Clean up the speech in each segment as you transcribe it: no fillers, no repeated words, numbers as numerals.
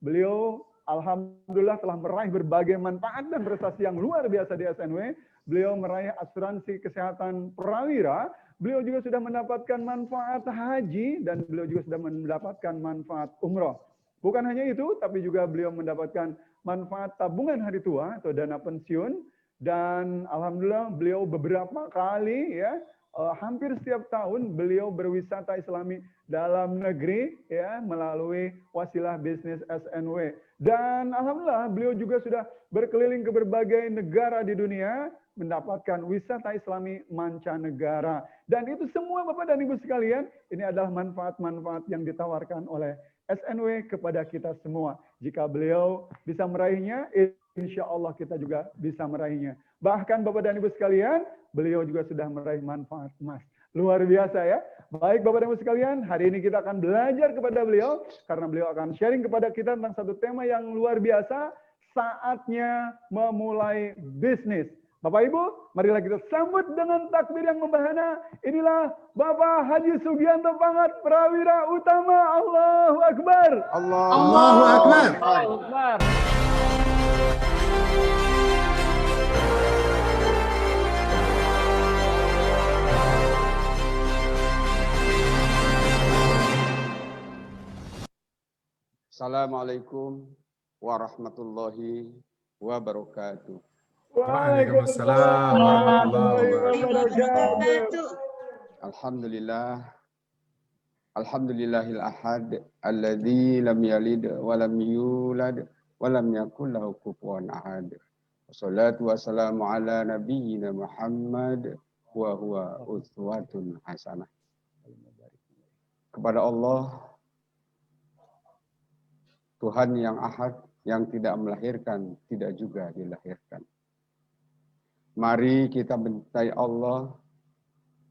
Beliau alhamdulillah telah meraih berbagai manfaat dan prestasi yang luar biasa di SNW. Beliau meraih asuransi kesehatan prawira. Beliau juga sudah mendapatkan manfaat haji dan beliau juga sudah mendapatkan manfaat umroh. Bukan hanya itu, tapi juga beliau mendapatkan manfaat tabungan hari tua atau dana pensiun. Dan alhamdulillah beliau beberapa kali ya, hampir setiap tahun beliau berwisata Islami dalam negeri ya melalui wasilah bisnis SNW. Dan alhamdulillah beliau juga sudah berkeliling ke berbagai negara di dunia mendapatkan wisata Islami mancanegara. Dan itu semua Bapak dan Ibu sekalian, ini adalah manfaat-manfaat yang ditawarkan oleh SNW kepada kita semua. Jika beliau bisa meraihnya, insya Allah kita juga bisa meraihnya. Bahkan Bapak dan Ibu sekalian, beliau juga sudah meraih manfaat emas. Luar biasa ya. Baik Bapak dan Ibu sekalian, hari ini kita akan belajar kepada beliau, karena beliau akan sharing kepada kita tentang satu tema yang luar biasa, saatnya memulai bisnis. Bapak Ibu, marilah kita sambut dengan takbir yang membahana. Inilah Bapak Haji Sugianto Pangat, Prawira Utama. Allahu Akbar. Allahu Akbar. Allahu Akbar. Assalamualaikum warahmatullahi wabarakatuh. Waalaikumsalam warahmatullahi wabarakatuh. Alhamdulillahil ahad alladzi lam yalid wa lam yulad wa lam yakul lahu kufuwan ahad. Wassalatu wassalamu ala nabiyyina Muhammad wa huwa uswatun hasanah. Kepada Allah Tuhan yang ahad, yang tidak melahirkan, tidak juga dilahirkan. Mari kita mencintai Allah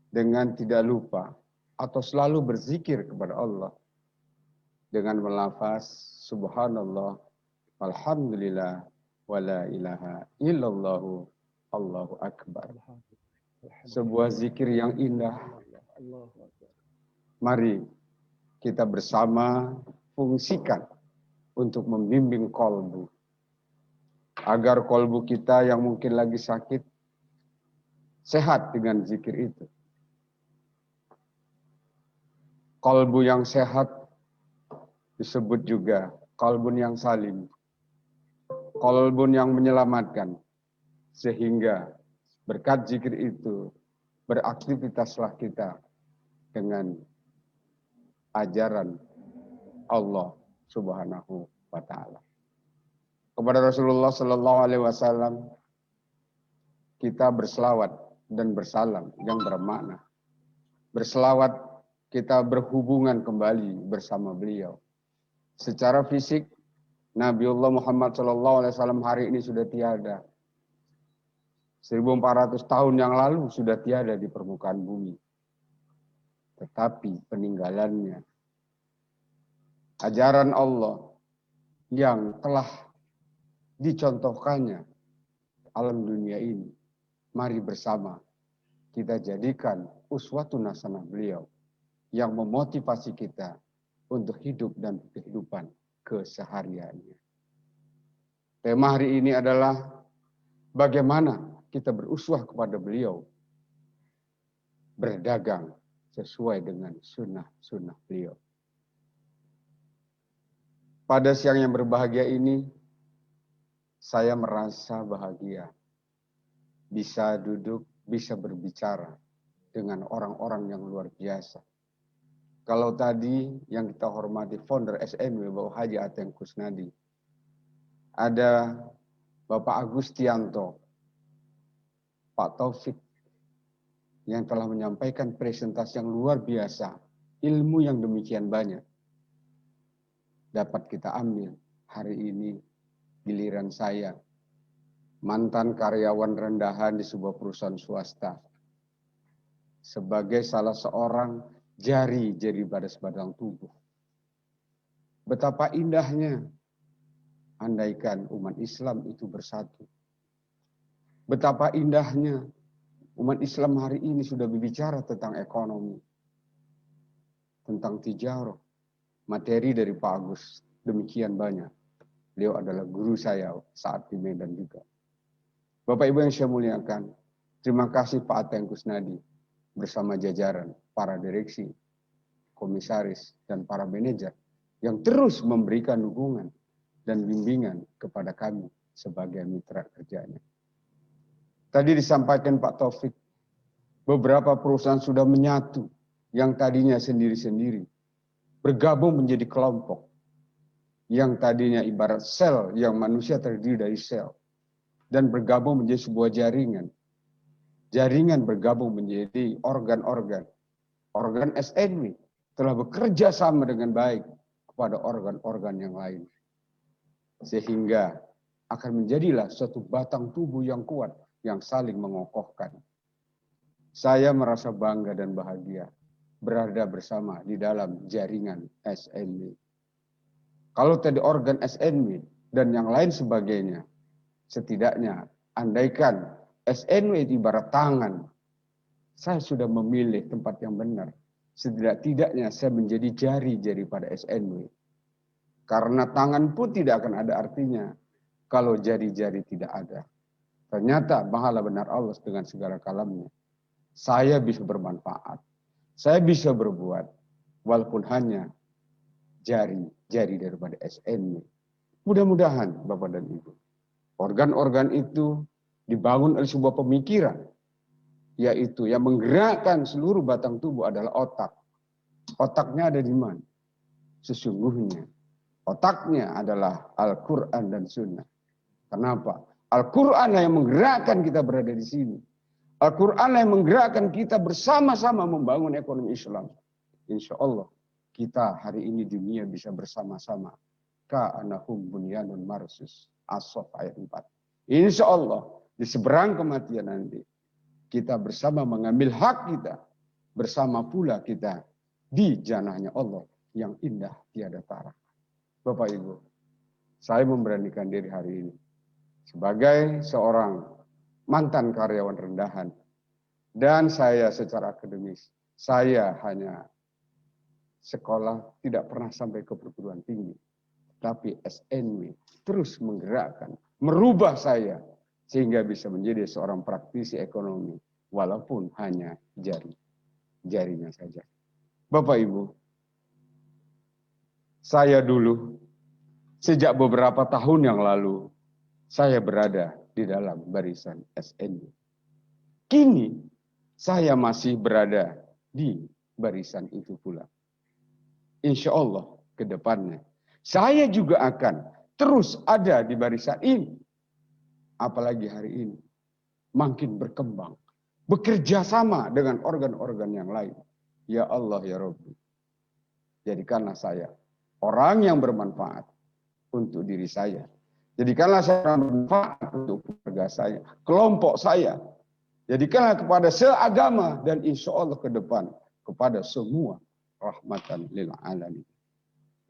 dengan tidak lupa atau selalu berzikir kepada Allah dengan melafaz subhanallah, alhamdulillah, wala ilaha illallah, Allahu akbar. Sebuah zikir yang indah. Mari kita bersama fungsikan untuk membimbing kolbu, agar kolbu kita yang mungkin lagi sakit sehat dengan zikir itu. Kolbu yang sehat disebut juga kolbun yang salim, kolbun yang menyelamatkan, sehingga berkat zikir itu beraktivitaslah kita dengan ajaran Allah Subhanahu wa ta'ala. Kepada Rasulullah Sallallahu Alaihi Wasallam kita berselawat dan bersalam yang bermakna. Berselawat kita berhubungan kembali bersama beliau. Secara fisik Nabiullah Muhammad Sallallahu Alaihi Wasallam hari ini sudah tiada. 1400 tahun yang lalu sudah tiada di permukaan bumi. Tetapi peninggalannya, ajaran Allah yang telah dicontohkannya alam dunia ini, mari bersama kita jadikan uswatun hasanah beliau yang memotivasi kita untuk hidup dan kehidupan kesehariannya. Tema hari ini adalah bagaimana kita beruswah kepada beliau, berdagang sesuai dengan sunnah-sunnah beliau. Pada siang yang berbahagia ini, saya merasa bahagia. Bisa duduk, bisa berbicara dengan orang-orang yang luar biasa. Kalau tadi yang kita hormati founder SNW Bapak Haji Ateng Kusnadi, ada Bapak Agustianto, Pak Taufik, yang telah menyampaikan presentasi yang luar biasa, ilmu yang demikian banyak dapat kita ambil hari ini. Giliran saya, mantan karyawan rendahan di sebuah perusahaan swasta, sebagai salah seorang jari-jari pada sebatang tubuh. Betapa indahnya andaikan umat Islam itu bersatu. Betapa indahnya umat Islam hari ini sudah berbicara tentang ekonomi, tentang tijarah. Materi dari Pak Agus demikian banyak. Beliau adalah guru saya saat di Medan juga. Bapak Ibu yang saya muliakan, terima kasih Pak Ateng Kusnadi bersama jajaran, para direksi, komisaris, dan para manajer yang terus memberikan dukungan dan bimbingan kepada kami sebagai mitra kerjanya. Tadi disampaikan Pak Taufik, beberapa perusahaan sudah menyatu yang tadinya sendiri-sendiri, bergabung menjadi kelompok yang tadinya ibarat sel, yang manusia terdiri dari sel, dan bergabung menjadi sebuah jaringan. Jaringan bergabung menjadi organ-organ. Organ SNW telah bekerja sama dengan baik kepada organ-organ yang lain. Sehingga akan menjadilah suatu batang tubuh yang kuat, yang saling mengokohkan. Saya merasa bangga dan bahagia berada bersama di dalam jaringan SNW. Kalau tadi organ SNW dan yang lain sebagainya, setidaknya andaikan SNW itu ibarat tangan, saya sudah memilih tempat yang benar. Setidak-tidaknya saya menjadi jari-jari pada SNW. Karena tangan pun tidak akan ada artinya kalau jari-jari tidak ada. Ternyata mahalah benar Allah dengan segala kalamnya. Saya bisa bermanfaat. Saya bisa berbuat walaupun hanya jari-jari daripada SNW. Mudah-mudahan Bapak dan Ibu, organ-organ itu dibangun oleh sebuah pemikiran, yaitu yang menggerakkan seluruh batang tubuh adalah otak. Otaknya ada di mana? Sesungguhnya otaknya adalah Al-Quran dan Sunnah. Kenapa? Al-Quran yang menggerakkan kita berada di sini. Al-Quran yang menggerakkan kita bersama-sama membangun ekonomi Islam. Insya Allah kita hari ini dunia bisa bersama-sama. Ka'anahum bunyanun marsus. As-Saff ayat 4. Insya Allah di seberang kematian nanti kita bersama mengambil hak kita. Bersama pula kita di janahnya Allah yang indah tiada tara. Bapak Ibu, saya memberanikan diri hari ini sebagai seorang mantan karyawan rendahan, dan saya secara akademis, saya hanya sekolah tidak pernah sampai ke perguruan tinggi, tapi SNW terus menggerakkan, merubah saya sehingga bisa menjadi seorang praktisi ekonomi walaupun hanya jarinya saja. Bapak Ibu, saya dulu sejak beberapa tahun yang lalu saya berada di dalam barisan SNW. Kini saya masih berada di barisan itu pula. Insya Allah ke depannya saya juga akan terus ada di barisan ini. Apalagi hari ini makin berkembang, bekerja sama dengan organ-organ yang lain. Ya Allah ya Rabbi, jadikanlah saya orang yang bermanfaat untuk diri saya. Jadikanlah saya bermanfaat untuk keluarga saya, kelompok saya. Jadikanlah kepada seagama dan insya Allah ke depan kepada semua rahmatan lil alamin.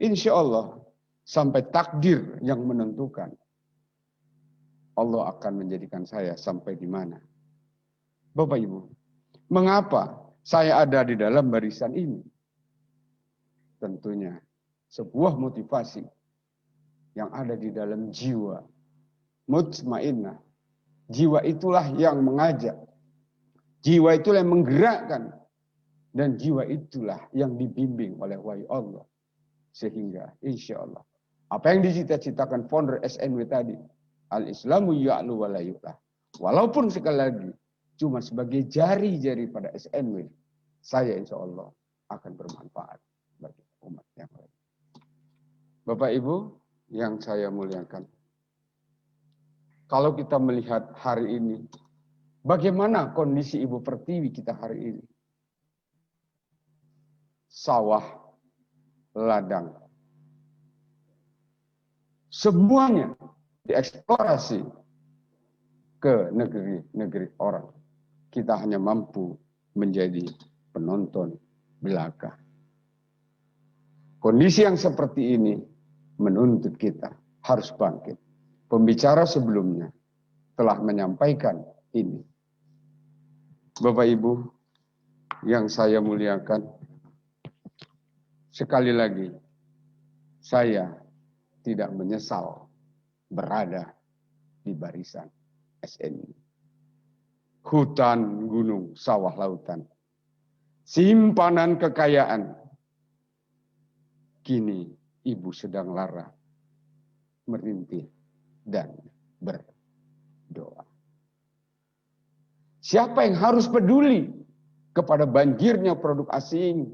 Insya Allah sampai takdir yang menentukan, Allah akan menjadikan saya sampai di mana. Bapak Ibu, mengapa saya ada di dalam barisan ini? Tentunya sebuah motivasi yang ada di dalam jiwa mutmainnah. Jiwa itulah yang mengajak. Jiwa itulah yang menggerakkan. Dan jiwa itulah yang dibimbing oleh wahyu Allah. Sehingga insya Allah apa yang dicita-citakan founder SNW tadi, al-Islamu ya'lu wa la yu'la. Walaupun sekali lagi cuma sebagai jari-jari pada SNW, saya insya Allah akan bermanfaat bagi umat yang lain. Bapak Ibu yang saya muliakan, kalau kita melihat hari ini, bagaimana kondisi Ibu Pertiwi kita hari ini? Sawah, ladang, semuanya dieksplorasi ke negeri-negeri orang. Kita hanya mampu menjadi penonton belaka. Kondisi yang seperti ini menuntut kita harus bangkit. Pembicara sebelumnya telah menyampaikan ini. Bapak Ibu yang saya muliakan, sekali lagi saya tidak menyesal berada di barisan SNI. Hutan, gunung, sawah, lautan, simpanan kekayaan. Kini ibu sedang lara, merintih dan berdoa. Siapa yang harus peduli kepada banjirnya produk asing,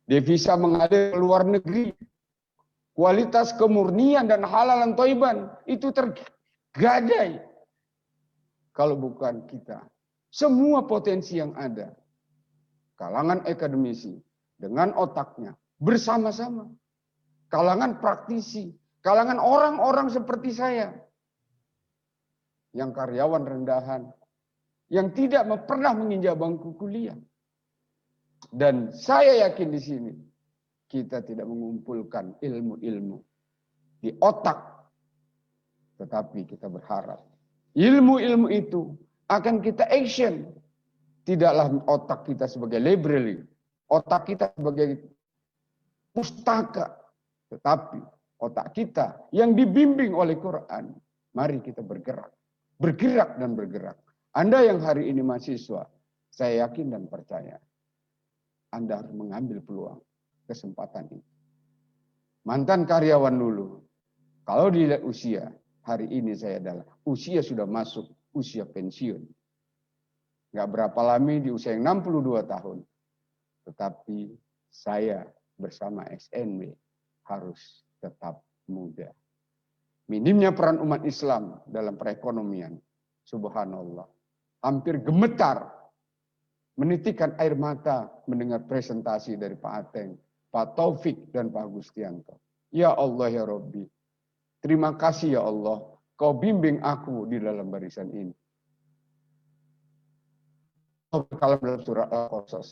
devisa mengalir ke luar negeri, kualitas kemurnian dan halalan thayyiban itu tergadai. Kalau bukan kita, semua potensi yang ada, kalangan akademisi dengan otaknya bersama-sama, kalangan praktisi, kalangan orang-orang seperti saya, yang karyawan rendahan, yang tidak pernah menginjak bangku kuliah. Dan saya yakin di sini, kita tidak mengumpulkan ilmu-ilmu di otak, tetapi kita berharap ilmu-ilmu itu akan kita action. Tidaklah otak kita sebagai library, otak kita sebagai pustaka, tetapi otak kita yang dibimbing oleh Quran. Mari kita bergerak, bergerak dan bergerak. Anda yang hari ini mahasiswa, saya yakin dan percaya, Anda harus mengambil peluang kesempatan ini. Mantan karyawan dulu, kalau dilihat usia, hari ini saya adalah usia sudah masuk usia pensiun. Nggak berapa lama di usia yang 62 tahun. Tetapi saya bersama SNW harus tetap muda. Minimnya peran umat Islam dalam perekonomian, subhanallah, hampir gemetar, menitikkan air mata mendengar presentasi dari Pak Ateng, Pak Taufik, dan Pak Agustianto. Ya Allah ya Rabbi, terima kasih ya Allah, kau bimbing aku di dalam barisan ini. Kalau dalam surah Al-Qasas,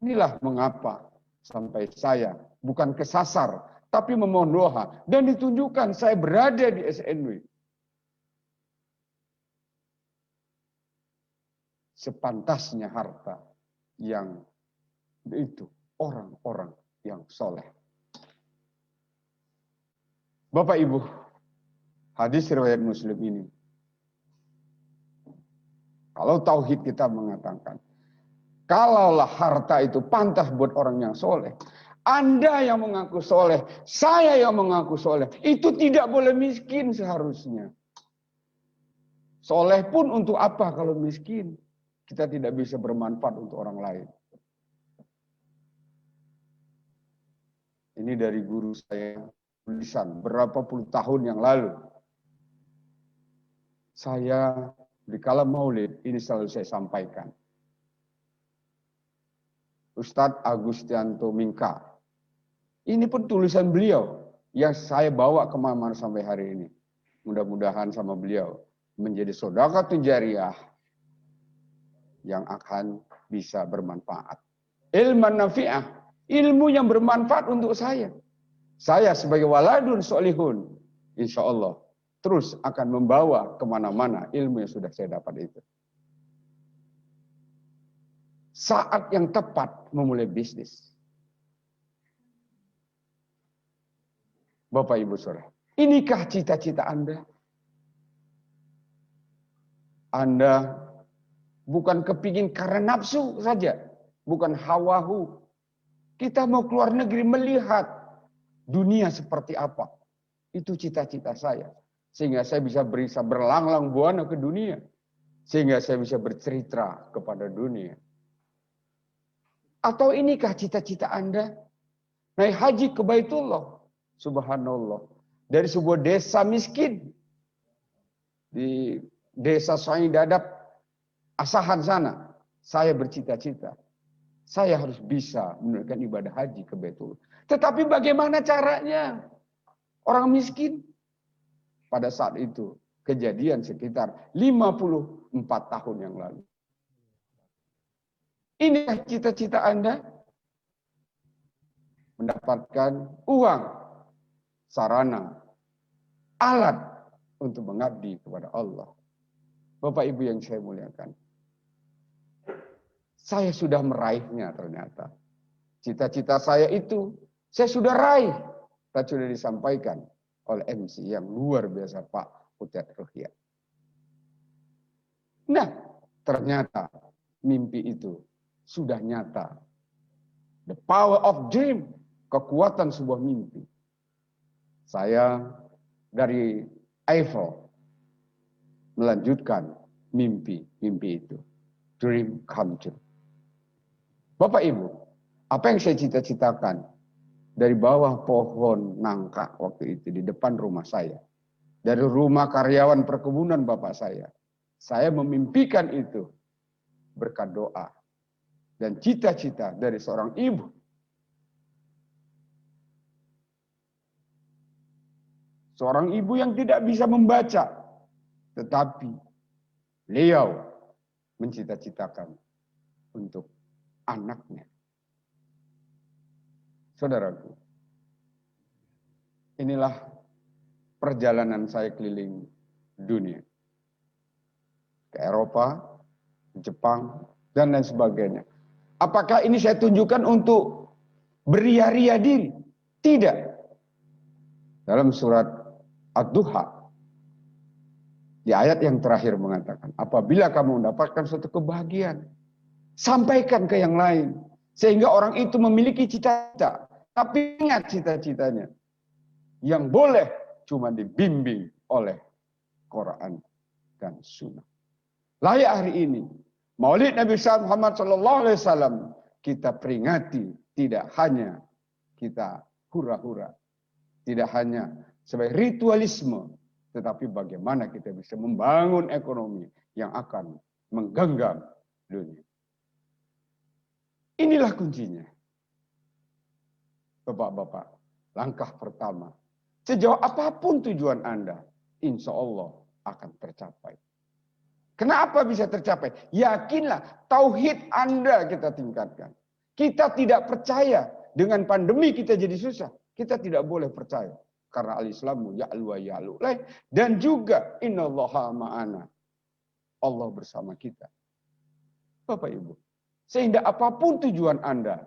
inilah mengapa sampai saya bukan kesasar, tapi memohon doa dan ditunjukkan saya berada di SNW. Sepantasnya harta yang itu orang-orang yang soleh. Bapak Ibu, hadis riwayat Muslim ini, kalau tauhid kita mengatakan, kalaulah harta itu pantas buat orang yang soleh, Anda yang mengaku soleh, saya yang mengaku soleh, itu tidak boleh miskin seharusnya. Soleh pun untuk apa kalau miskin? Kita tidak bisa bermanfaat untuk orang lain. Ini dari guru saya, tulisan berapa puluh tahun yang lalu. Saya di kala maulid, ini selalu saya sampaikan. Ustadz Agustianto Mingka. Ini pun tulisan beliau yang saya bawa kemana-mana sampai hari ini. Mudah-mudahan sama beliau menjadi sedekah jariah yang akan bisa bermanfaat. Ilman nafi'ah, ilmu yang bermanfaat untuk saya. Saya sebagai waladun solihun, insya Allah terus akan membawa kemana-mana ilmu yang sudah saya dapat itu. Saat yang tepat memulai bisnis. Bapak Ibu Saudara, inikah cita-cita Anda? Anda bukan kepingin karena nafsu saja, bukan hawahu. Kita mau keluar negeri melihat dunia seperti apa. Itu cita-cita saya. Sehingga saya bisa berlanglang buana ke dunia. Sehingga saya bisa bercerita kepada dunia. Atau inikah cita-cita Anda? Naik haji ke Baitullah. Subhanallah. Dari sebuah desa miskin. Di desa Soing Dadap, Asahan sana. Saya bercita-cita. Saya harus bisa menunaikan ibadah haji ke Baitullah. Tetapi bagaimana caranya? Orang miskin. Pada saat itu. Kejadian sekitar 54 tahun yang lalu. Inilah cita-cita Anda? Mendapatkan uang, sarana, alat untuk mengabdi kepada Allah. Bapak Ibu yang saya muliakan. Saya sudah meraihnya ternyata. Cita-cita saya itu, saya sudah raih. Tadi sudah disampaikan oleh MC yang luar biasa Pak Utet Ruhyat. Nah, ternyata mimpi itu sudah nyata. The power of dream, kekuatan sebuah mimpi. Saya dari Eiffel melanjutkan mimpi itu. Dream come true. Bapak Ibu, apa yang saya cita-citakan dari bawah pohon nangka waktu itu di depan rumah saya. Dari rumah karyawan perkebunan bapak saya. Saya memimpikan itu berkat doa dan cita-cita dari seorang ibu. Seorang ibu yang tidak bisa membaca, tetapi beliau mencita-citakan untuk anaknya. Saudaraku, inilah perjalanan saya keliling dunia. Ke Eropa, Jepang, dan lain sebagainya. Apakah ini saya tunjukkan untuk beria-ria diri? Tidak. Dalam surat Ad-Duha, di ayat yang terakhir mengatakan, apabila kamu mendapatkan suatu kebahagiaan, sampaikan ke yang lain. Sehingga orang itu memiliki cita-cita. Tapi ingat cita-citanya. Yang boleh cuma dibimbing oleh Quran dan Sunnah. Layak hari ini, Maulid Nabi Muhammad SAW kita peringati, tidak hanya kita hura-hura, tidak hanya sebagai ritualisme, tetapi bagaimana kita bisa membangun ekonomi yang akan menggenggam dunia. Inilah kuncinya. Bapak-bapak, langkah pertama. Sejauh apapun tujuan Anda, insya Allah akan tercapai. Kenapa bisa tercapai? Yakinlah, tauhid Anda kita tingkatkan. Kita tidak percaya dengan pandemi kita jadi susah. Kita tidak boleh percaya. Karena al-Islamu ya'lu wa ya'lu. Dan juga innallaha ma'ana. Allah bersama kita. Bapak Ibu. Sehingga apapun tujuan Anda,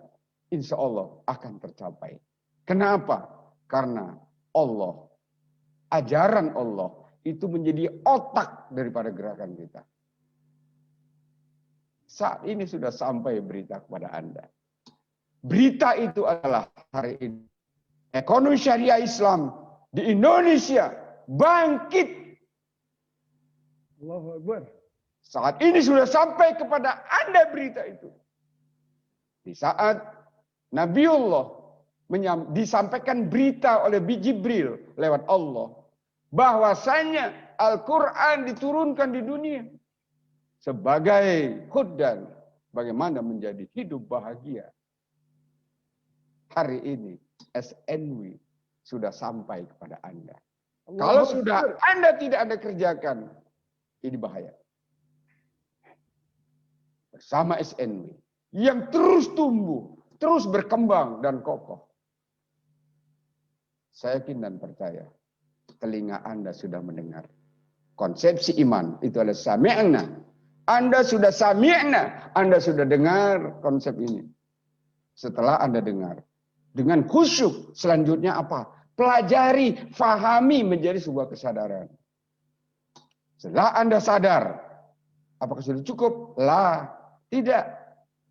insya Allah akan tercapai. Kenapa? Karena Allah, ajaran Allah, itu menjadi otak daripada gerakan kita. Saat ini sudah sampai berita kepada Anda. Berita itu adalah hari ini. Ekonomi syariah Islam di Indonesia bangkit. Allahu Akbar. Saat ini sudah sampai kepada Anda berita itu. Di saat Nabiullah disampaikan berita oleh Jibril lewat Allah. Bahwasanya Al-Quran diturunkan di dunia. Sebagai hudan. Bagaimana menjadi hidup bahagia. Hari ini SNW sudah sampai kepada Anda. Kalau sudah Anda tidak Anda kerjakan. Ini bahaya. Bersama SNW. Yang terus tumbuh. Terus berkembang dan kokoh. Saya yakin dan percaya. Telinga Anda sudah mendengar. Konsepsi iman itu adalah sami'na. Anda sudah sami'na. Anda sudah dengar konsep ini. Setelah Anda dengar. Dengan khusyuk. Selanjutnya apa? Pelajari, fahami menjadi sebuah kesadaran. Setelah Anda sadar. Apakah sudah cukup? Lah. Tidak.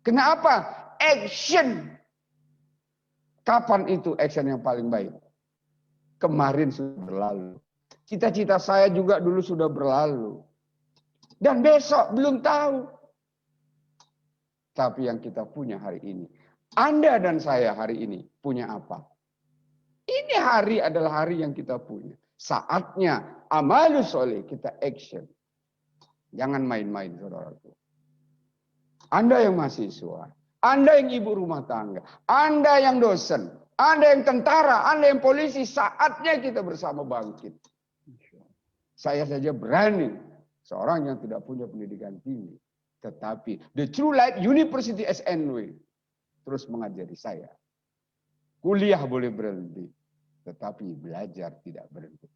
Kenapa? Action. Kapan itu action yang paling baik? Kemarin sudah berlalu. Cita-cita saya juga dulu sudah berlalu. Dan besok belum tahu. Tapi yang kita punya hari ini. Anda dan saya hari ini punya apa? Ini hari adalah hari yang kita punya. Saatnya amalus soleh kita action. Jangan main-main saudaraku. Anda yang mahasiswa. Anda yang ibu rumah tangga. Anda yang dosen. Anda yang tentara, Anda yang polisi, saatnya kita bersama bangkit. Saya saja berani, seorang yang tidak punya pendidikan tinggi. Tetapi The True Light University SNW terus mengajari saya. Kuliah boleh berhenti, tetapi belajar tidak berhenti.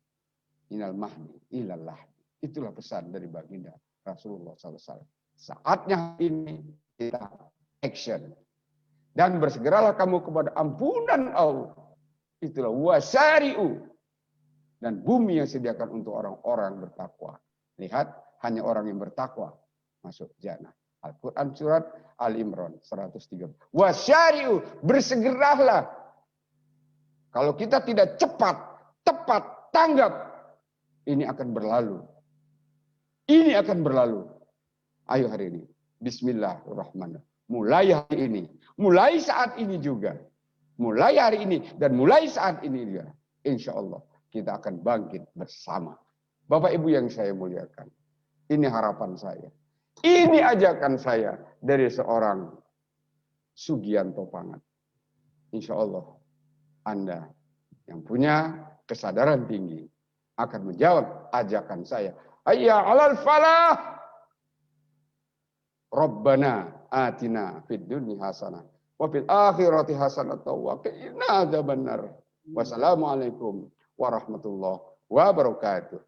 Inal mahdi, ilal lahdi. Itulah pesan dari baginda Rasulullah SAW. Saatnya ini kita action. Dan bersegeralah kamu kepada ampunan Allah. Itulah wasari'u. dan bumi yang disediakan untuk orang-orang bertakwa. Lihat, hanya orang yang bertakwa masuk jannah. Al-Quran surat Al-Imran 130. Wasyari'u, bersegeralah. Kalau kita tidak cepat, tepat, tanggap, ini akan berlalu. Ini akan berlalu. Ayo hari ini. Bismillahirrahmanirrahim. Mulai hari ini. Mulai saat ini juga. Mulai hari ini dan mulai saat ini juga. Insya Allah kita akan bangkit bersama. Bapak Ibu yang saya muliakan. Ini harapan saya. Ini ajakan saya dari seorang Sugianto Pangat. Insya Allah Anda yang punya kesadaran tinggi akan menjawab ajakan saya. Hayya 'alal falah. Rabbana atina fid dunya hasanah wa fil akhirati hasanah wa qina adzabannar. Wassalamualaikum warahmatullahi wabarakatuh.